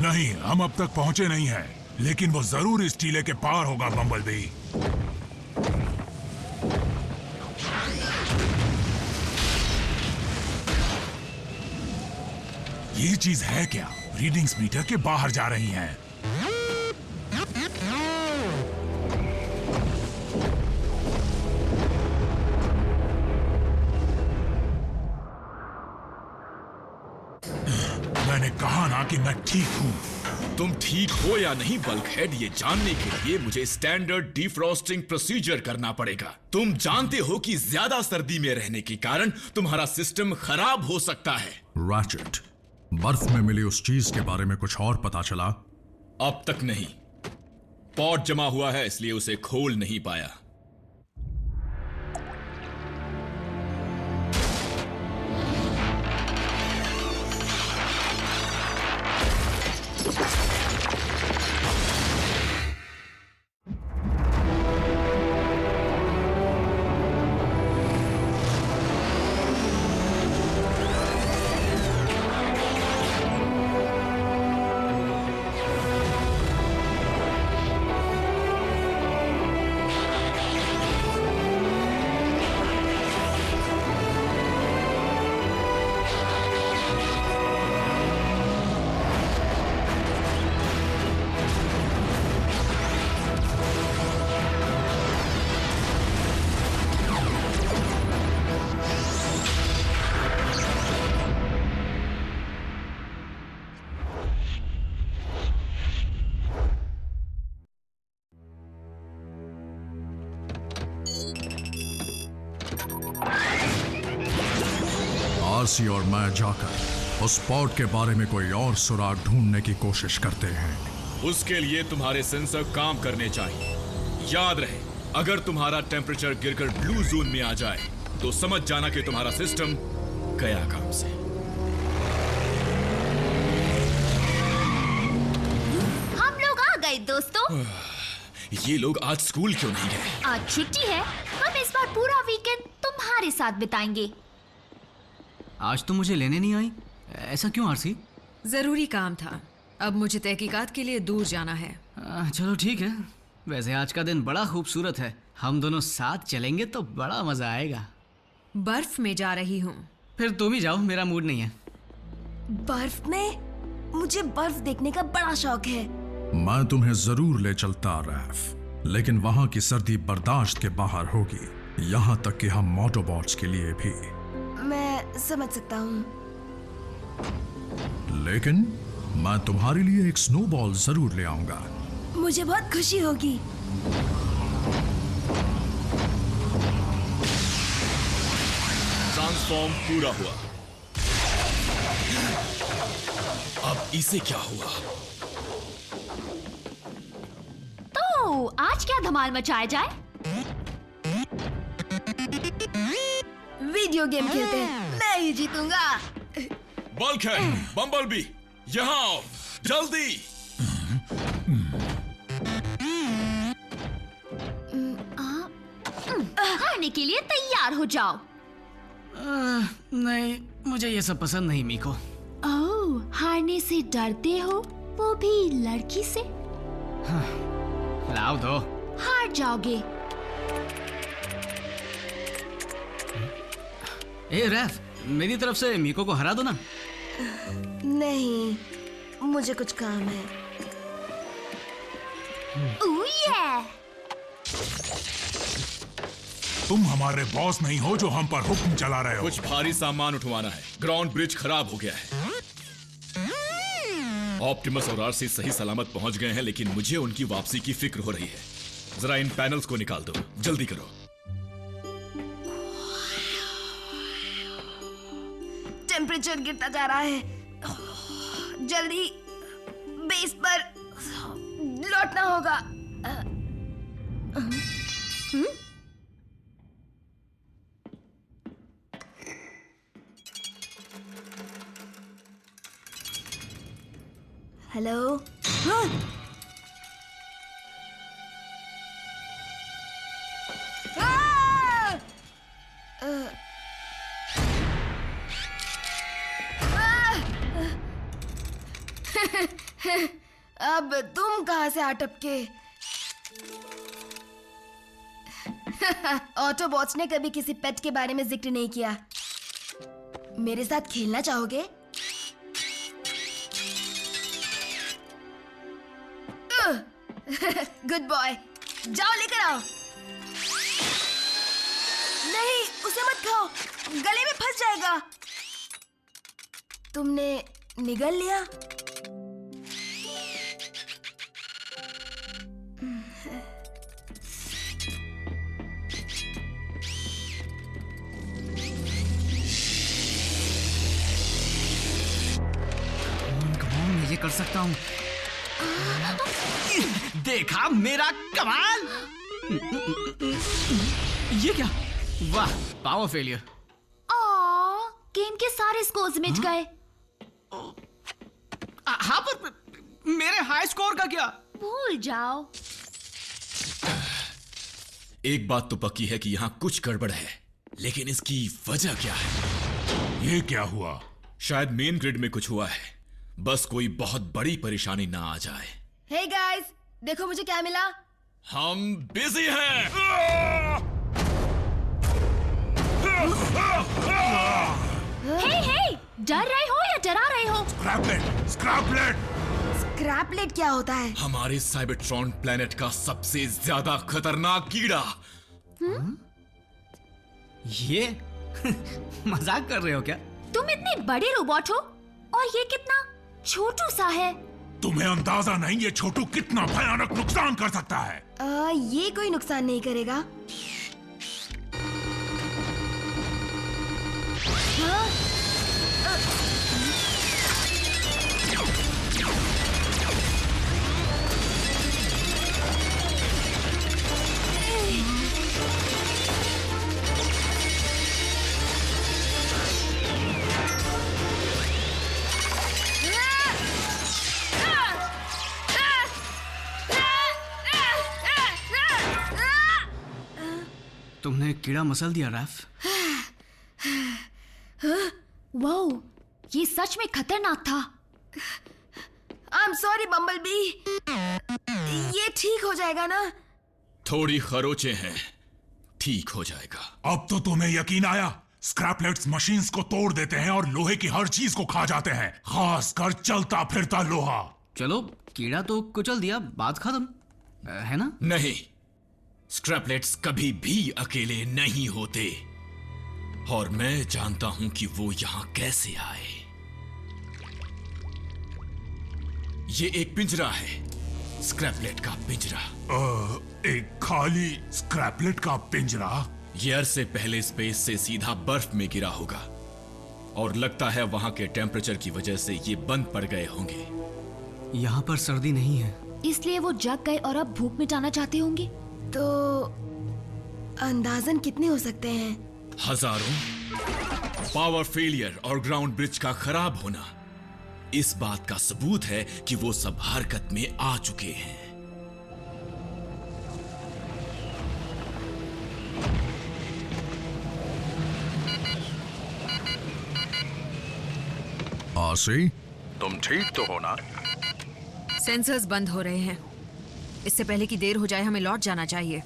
नहीं, हम अब तक पहुंचे नहीं हैं, लेकिन वो जरूर इस टीले के पार होगा बम्बलबी। ये चीज है क्या? रीडिंग्स मीटर के बाहर जा रही हैं। मैंने कहा ना कि मैं ठीक हूं। तुम ठीक हो या नहीं बल्कहेड, ये जानने के लिए मुझे स्टैंडर्ड डिफ्रॉस्टिंग प्रोसीजर करना पड़ेगा। तुम जानते हो कि ज्यादा सर्दी में रहने के कारण तुम्हारा सिस्टम खराब हो सकता है। रैचेट, बर्फ में मिली उस चीज के बारे में कुछ और पता चला? अब तक नहीं। पॉट जमा हुआ है, इसलिए उसे खोल नहीं पाया। आरसी और मैं जाकर उस स्पॉट के बारे में कोई और सुराग ढूंढने की कोशिश करते हैं। उसके लिए तुम्हारे सेंसर काम करने चाहिए। याद रहे, अगर तुम्हारा टेम्परेचर गिरकर ब्लू जोन में आ जाए तो समझ जाना कि तुम्हारा सिस्टम गया काम से। हम लोग आ गए दोस्तों। ये लोग आज स्कूल क्यों नहीं गए? आज छुट्टी है। हम इस बार पूरा वीकेंड तुम्हारे साथ बिताएंगे। आज तो मुझे लेने नहीं आई, ऐसा क्यों आरसी? जरूरी काम था। अब मुझे तहकीकात के लिए दूर जाना है। चलो ठीक है। वैसे आज का दिन बड़ा खूबसूरत है, हम दोनों साथ चलेंगे तो बड़ा मजा आएगा। बर्फ में जा रही हूँ। फिर तुम ही जाओ, मेरा मूड नहीं है। बर्फ में? मुझे बर्फ देखने का बड़ा शौक है। मैं तुम्हें जरूर ले चलता रैफ, लेकिन वहां की सर्दी बर्दाश्त के बाहर होगी, यहाँ तक कि हम मोटोबॉट्स के लिए भी। मैं समझ सकता हूँ, लेकिन मैं तुम्हारे लिए एक स्नोबॉल जरूर ले आऊंगा। मुझे बहुत खुशी होगी। ट्रांसफॉर्म पूरा हुआ। अब इसे क्या हुआ? तो आज क्या धमाल मचाया जाए? वीडियो गेम खेलते हैं, मैं ही जीतूंगा। बल्कहेड, बम्बलबी, यहाँ आओ, जल्दी। हारने के लिए तैयार हो जाओ। नहीं, मुझे ये सब पसंद नहीं मीको। ओह, हारने से डरते हो, वो भी लड़की से? लाओ दो। हार जाओगे। ए रैफ, मेरी तरफ से मीको को हरा दो ना। नहीं, मुझे कुछ काम है। ओह ये! तुम हमारे बॉस नहीं हो जो हम पर हुक्म चला रहे हो। कुछ भारी सामान उठवाना है। ग्राउंड ब्रिज खराब हो गया है। ऑप्टिमस और आरसी सही सलामत पहुंच गए हैं, लेकिन मुझे उनकी वापसी की फिक्र हो रही है। जरा इन पैनल्स को निकाल दो, जल्दी करो। टेम्परेचर गिरता जा रहा है। जल्दी बेस पर लौटना होगा। हेलो। से आ टपके। ऑटोबॉट्स ने कभी किसी पेट के बारे में जिक्र नहीं किया। मेरे साथ खेलना चाहोगे? गुड बॉय, जाओ लेकर आओ। नहीं, उसे मत खाओ, गले में फंस जाएगा। तुमने निगल लिया? मैं ये कर सकता हूँ। देखा मेरा कमाल। ये क्या? वाह, पावर फेलियर। गेम के सारे स्कोर्स मिट गए। हाँ, पर मेरे हाई स्कोर का क्या? भूल जाओ। एक बात तो पक्की है कि यहाँ कुछ गड़बड़ है, लेकिन इसकी वजह क्या है? ये क्या हुआ? शायद मेन ग्रिड में कुछ हुआ है। बस कोई बहुत बड़ी परेशानी ना आ जाए। हे गाइस, देखो मुझे क्या मिला। हम बिजी हैं। हे, डर रहे हो या डरा रहे हो? स्क्रैपलेट, स्क्रैपलेट। स्क्रैपलेट क्या होता है? हमारे साइबरट्रॉन प्लेनेट का सबसे ज्यादा खतरनाक कीड़ा। ये मजाक कर रहे हो क्या? तुम इतने बड़े रोबोट हो और ये कितना छोटू सा है। तुम्हें अंदाजा नहीं ये छोटू कितना भयानक नुकसान कर सकता है। ये कोई नुकसान नहीं करेगा। तुमने कीड़ा मसल दिया रैफ। वाओ, ये सच में खतरनाक था। I am sorry bumblebee. ये ठीक हो जाएगा ना? थोड़ी खरोचे हैं, ठीक हो जाएगा। अब तो तुम्हें यकीन आया? स्क्रैपलेट्स मशीन्स को तोड़ देते हैं और लोहे की हर चीज को खा जाते हैं, खासकर चलता फिरता लोहा। चलो, कीड़ा तो कुचल दिया, बात खत्म, है ना? नहीं, स्क्रैपलेट्स कभी भी अकेले नहीं होते, और मैं जानता हूं कि वो यहां कैसे आए। ये एक पिंजरा है, स्क्रैपलेट का पिंजरा। एक खाली स्क्रैपलेट का पिंजरा? ये अरसे पहले स्पेस से सीधा बर्फ में गिरा होगा, और लगता है वहां के टेम्परेचर की वजह से ये बंद पड़ गए होंगे। यहाँ पर सर्दी नहीं है, इसलिए वो जग गए और अब भूख मिटाना चाहते होंगे। तो अंदाजन कितने हो सकते हैं? हजारों। पावर फेलियर और ग्राउंड ब्रिज का खराब होना इस बात का सबूत है कि वो सब हरकत में आ चुके हैं। आसी, तुम ठीक तो हो ना? सेंसर्स बंद हो रहे हैं। इससे पहले कि देर हो जाए हमें लौट जाना चाहिए।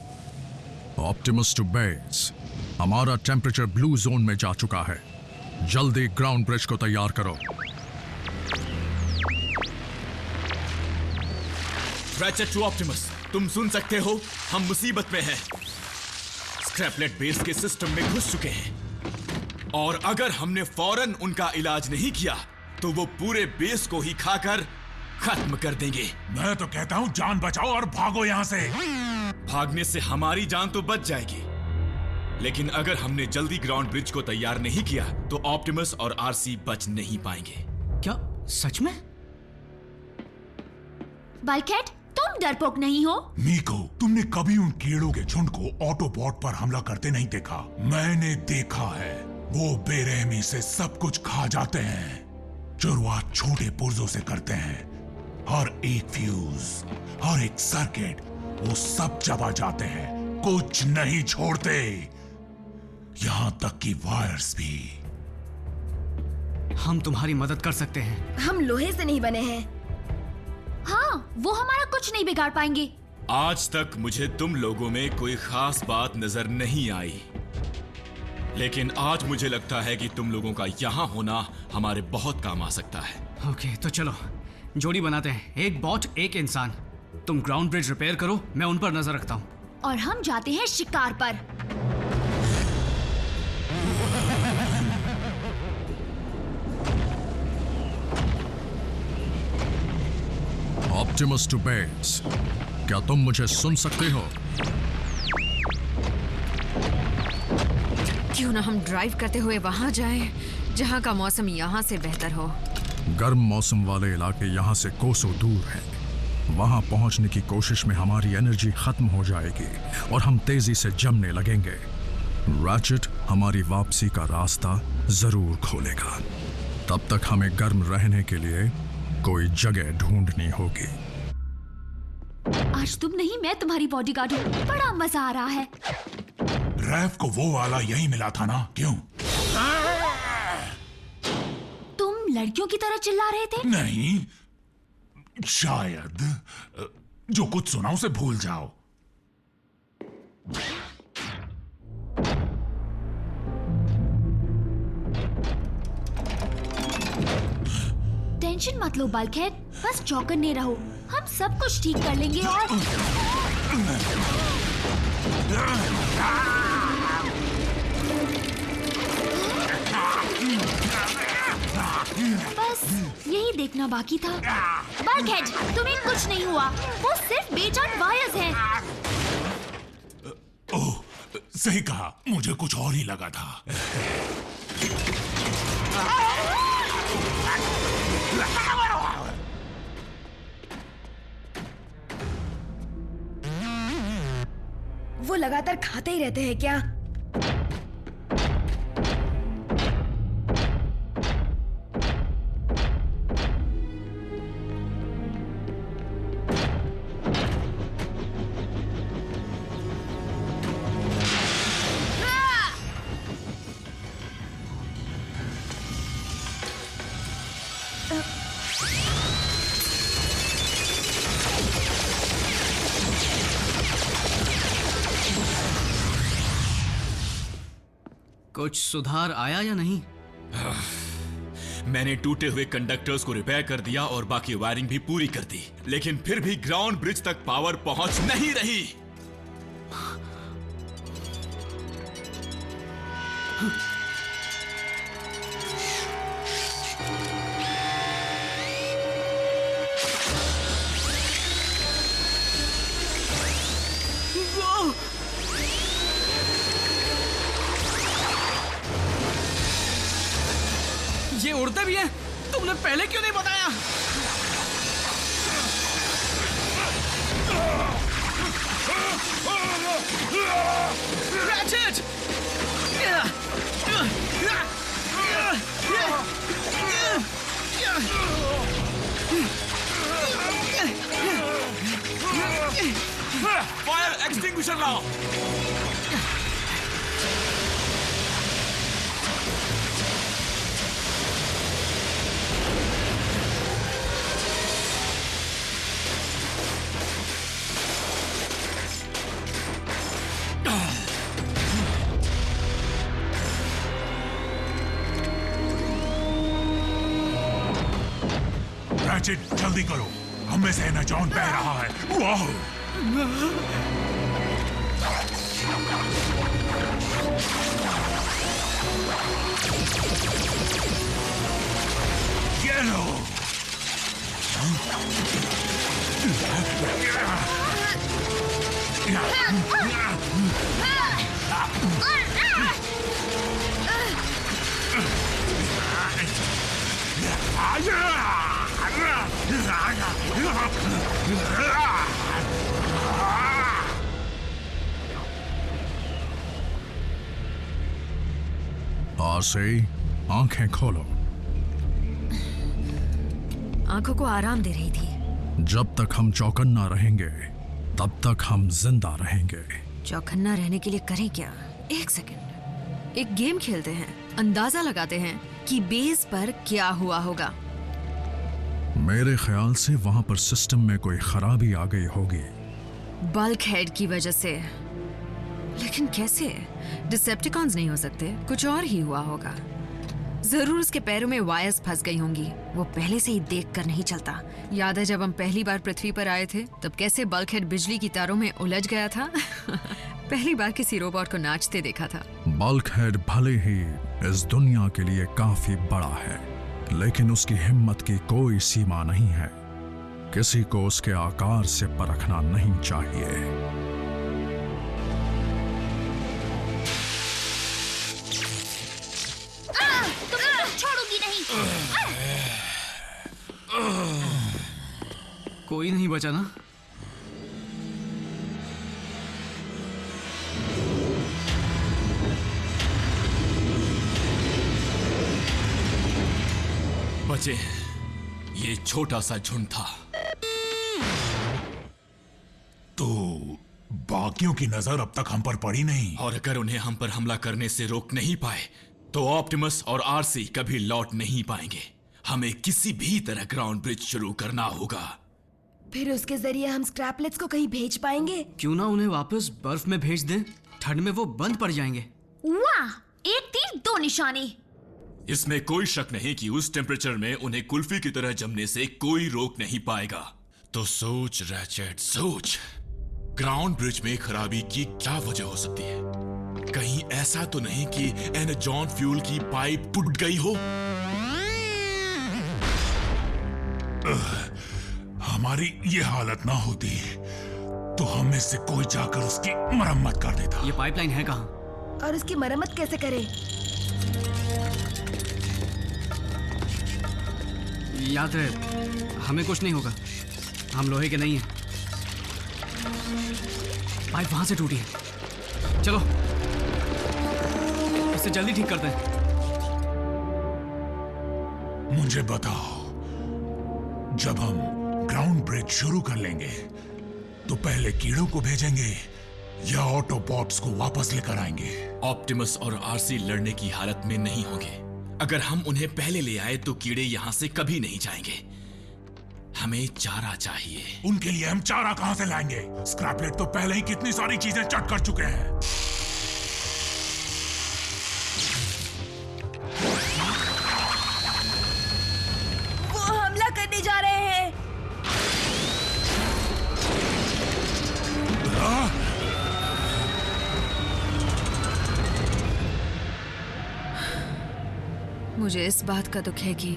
Optimus to base. हमारा टेम्परेचर ब्लू जोन में जा चुका है। जल्दी ग्राउंड ब्रिज को तैयार करो। रैचेट टू ऑप्टिमस, तुम सुन सकते हो? हम मुसीबत में हैं। स्क्रैपलेट बेस के सिस्टम में घुस चुके हैं, और अगर हमने फौरन उनका इलाज नहीं किया तो वो पूरे बेस को ही खाकर खत्म कर देंगे। मैं तो कहता हूँ जान बचाओ और भागो यहाँ से। भागने से हमारी जान तो बच जाएगी, लेकिन अगर हमने जल्दी ग्राउंड ब्रिज को तैयार नहीं किया तो ऑप्टिमस और आरसी बच नहीं पाएंगे। क्या सच में? बल्कहेड, तुम डरपोक नहीं हो? मीको, तुमने कभी उन कीड़ों के झुंड को ऑटोबॉट पर हमला करते नहीं देखा? मैंने देखा है। वो बेरहमी से सब कुछ खा जाते हैं। शुरुआत छोटे पुर्जों से करते हैं। हर एक फ्यूज, हर एक सर्किट, वो सब चबा जाते हैं, कुछ नहीं छोड़ते, यहां तक कि वायर्स भी। हम तुम्हारी मदद कर सकते हैं। हम लोहे से नहीं बने हैं। हाँ, वो हमारा कुछ नहीं बिगाड़ पाएंगे। आज तक मुझे तुम लोगों में कोई खास बात नजर नहीं आई, लेकिन आज मुझे लगता है कि तुम लोगों का यहाँ होना हमारे बहुत काम आ सकता है। ओके, तो चलो जोड़ी बनाते हैं, एक बॉट एक इंसान। तुम ग्राउंड ब्रिज रिपेयर करो, मैं उन पर नजर रखता हूँ। और हम जाते हैं शिकार पर। ऑप्टिमस टू बेस, क्या तुम मुझे सुन सकते हो? क्यों ना हम ड्राइव करते हुए वहां जाएं, जहां का मौसम यहाँ से बेहतर हो। गर्म मौसम वाले इलाके यहाँ से कोसों दूर हैं। वहां पहुंचने की कोशिश में हमारी एनर्जी खत्म हो जाएगी और हम तेजी से जमने लगेंगे। रैचेट हमारी वापसी का रास्ता जरूर खोलेगा। तब तक हमें गर्म रहने के लिए कोई जगह ढूंढनी होगी। आज तुम नहीं, मैं तुम्हारी बॉडीगार्ड हूँ। बड़ा मजा आ रहा है। रैफ को वो वाला यही मिला था ना? क्यों? तुम लड़कियों की तरह चिल्ला रहे थे? नहीं, शायद जो कुछ सुना उसे भूल जाओ। टेंशन मत लो बल्कहेड, बस चौकन्ने रहो। हम सब कुछ ठीक कर लेंगे। और बस यही देखना बाकी था। बल्कहेड, तुम्हें कुछ नहीं हुआ, वो सिर्फ बेजान वायर्स हैं। ओह, सही कहा, मुझे कुछ और ही लगा था। वो लगातार खाते ही रहते हैं क्या? कुछ सुधार आया या नहीं? मैंने टूटे हुए कंडक्टर्स को रिपेयर कर दिया और बाकी वायरिंग भी पूरी कर दी, लेकिन फिर भी ग्राउंड ब्रिज तक पावर पहुंच नहीं रही। ये उड़ते भी हैं? तुमने पहले क्यों नहीं बताया? Ratchet! फायर एक्सटिंग्विशर लाओ। रैचेट, जल्दी करो, हमें से न जॉन बह रहा है। वाह! ये लो। आसे, आंखें खोलो। आंखों को आराम दे रही थी। जब तक हम चौकन्ना रहेंगे तब तक हम जिंदा रहेंगे। चौकन्ना रहने के लिए करें क्या? एक सेकंड, एक गेम खेलते हैं, अंदाजा लगाते हैं कि बेस पर क्या हुआ होगा। मेरे ख्याल से वहां पर सिस्टम में कोई खराबी आ गई होगी। बल्क हेड की वजह से। लेकिन कैसे? डिसेप्टिकॉन्स नहीं हो सकते, कुछ और ही हुआ होगा। जरूर उसके पैरों में वायर्स फंस गई होंगी। वो पहले से ही देख कर नहीं चलता। याद है जब हम पहली बार पृथ्वी पर आए थे तब कैसे बल्क हेड बिजली की तारों में उलझ गया था। पहली बार किसी रोबोट को नाचते देखा था। बल्क हेड भले ही इस दुनिया के लिए काफी बड़ा है, लेकिन उसकी हिम्मत की कोई सीमा नहीं है। किसी को उसके आकार से परखना नहीं चाहिए। छोड़ूंगी नहीं। कोई नहीं बचा ना? बचे। ये छोटा सा झुंड था। तो बाकियों की नजर अब तक हम पर पड़ी नहीं। और अगर उन्हें हम पर हमला करने से रोक नहीं पाए तो ऑप्टिमस और आरसी कभी लौट नहीं पाएंगे। हमें किसी भी तरह ग्राउंड ब्रिज शुरू करना होगा। फिर उसके जरिए हम स्क्रैपलेट्स को कहीं भेज पाएंगे। क्यों ना उन्हें वापस बर्फ में भेज दें? ठंड में वो बंद पड़ जाएंगे। वाह, एक तीर दो निशाने। इसमें कोई शक नहीं कि उस टेम्परेचर में उन्हें कुल्फी की तरह जमने से कोई रोक नहीं पाएगा। तो सोच रैचेट, सोच। ग्राउंड ब्रिज में खराबी की क्या वजह हो सकती है? कहीं ऐसा तो नहीं कि एनर्जॉन फ्यूल की पाइप टूट गई हो? हमारी ये हालत ना होती तो हम में से कोई जाकर उसकी मरम्मत कर देता। ये पाइपलाइन है कहाँ? और उसकी मरम्मत कैसे करें? याद रहे, हमें कुछ नहीं होगा। हम लोहे के नहीं हैं। पाइप वहां से टूटी है। चलो इसे जल्दी ठीक करते हैं। मुझे बताओ, जब हम ग्राउंड ब्रिज शुरू कर लेंगे तो पहले कीड़ों को भेजेंगे या ऑटोबॉट्स को वापस लेकर आएंगे? ऑप्टिमस और आरसी लड़ने की हालत में नहीं होंगे। अगर हम उन्हें पहले ले आए तो कीड़े यहां से कभी नहीं जाएंगे। हमें चारा चाहिए। उनके लिए हम चारा कहां से लाएंगे? स्क्रैपलेट तो पहले ही कितनी सारी चीजें चट कर चुके हैं। वो हमला करने जा रहे हैं। मुझे इस बात का दुख है कि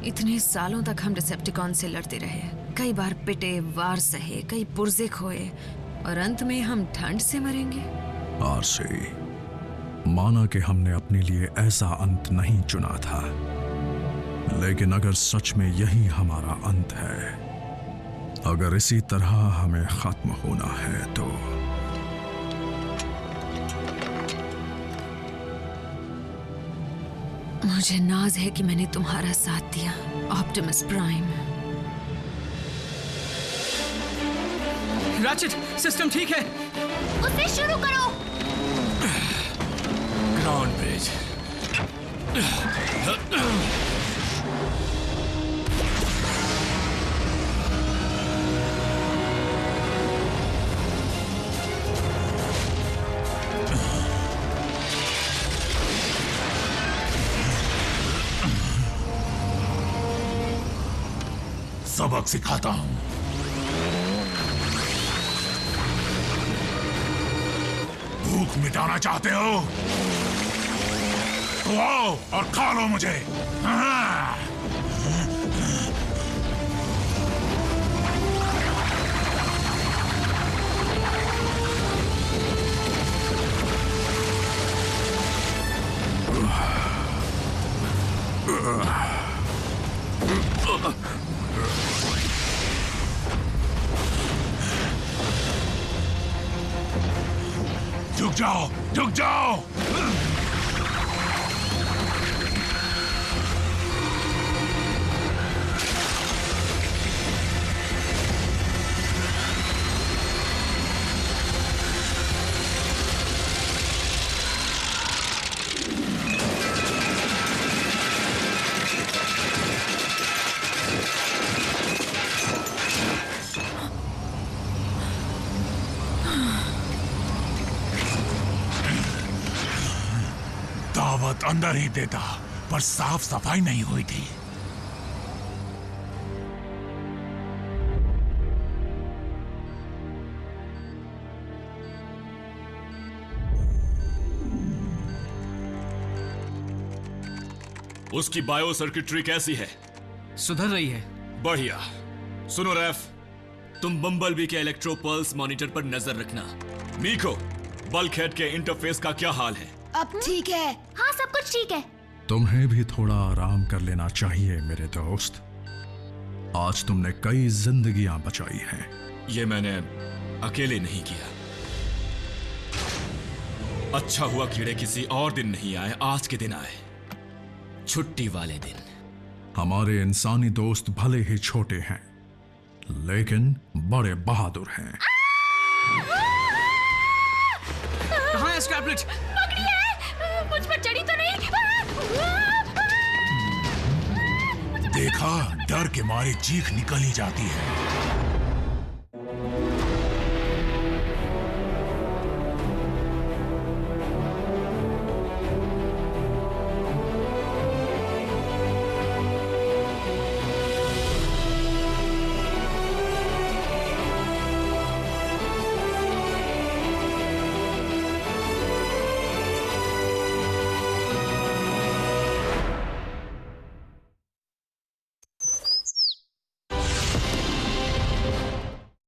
इतने सालों तक हम डिसेप्टिकॉन से लड़ते रहे। कई बार पिटे, वार सहे, कई पुर्जे खोए और अंत में हम ठंड से मरेंगे। आरसी, माना कि हमने अपने लिए ऐसा अंत नहीं चुना था, लेकिन अगर सच में यही हमारा अंत है, अगर इसी तरह हमें खत्म होना है तो मुझे नाज है कि मैंने तुम्हारा साथ दिया, ऑप्टिमस प्राइम। रैचेट, सिस्टम ठीक है। उसे शुरू करो। Ground bridge. सबक सिखाता हूं। भूख मिटाना चाहते हो तो आओ और खा लो मुझे। हाँ। झुक जाओ, झुक जाओ। दावत अंदर ही देता, पर साफ सफाई नहीं हुई थी। उसकी बायो सर्किटरी कैसी है? सुधर रही है। बढ़िया। सुनो रैफ, तुम बम्बलबी के इलेक्ट्रो पल्स मॉनिटर पर नजर रखना। मीको, बल्कहेड के इंटरफेस का क्या हाल है? अब ठीक है। हाँ, सब कुछ ठीक है। तुम्हें भी थोड़ा आराम कर लेना चाहिए मेरे दोस्त। आज तुमने कई जिंदगियां बचाई हैं। ये मैंने अकेले नहीं किया। अच्छा हुआ कीड़े किसी और दिन नहीं आए, आज के दिन आए, छुट्टी वाले दिन। हमारे इंसानी दोस्त भले ही छोटे हैं, लेकिन बड़े बहादुर हैं। कहाँ है स्कैरलेट? पकड़िए, मुझ पर चढ़ी तो नहीं? देखा, डर के मारे चीख निकल ही जाती है।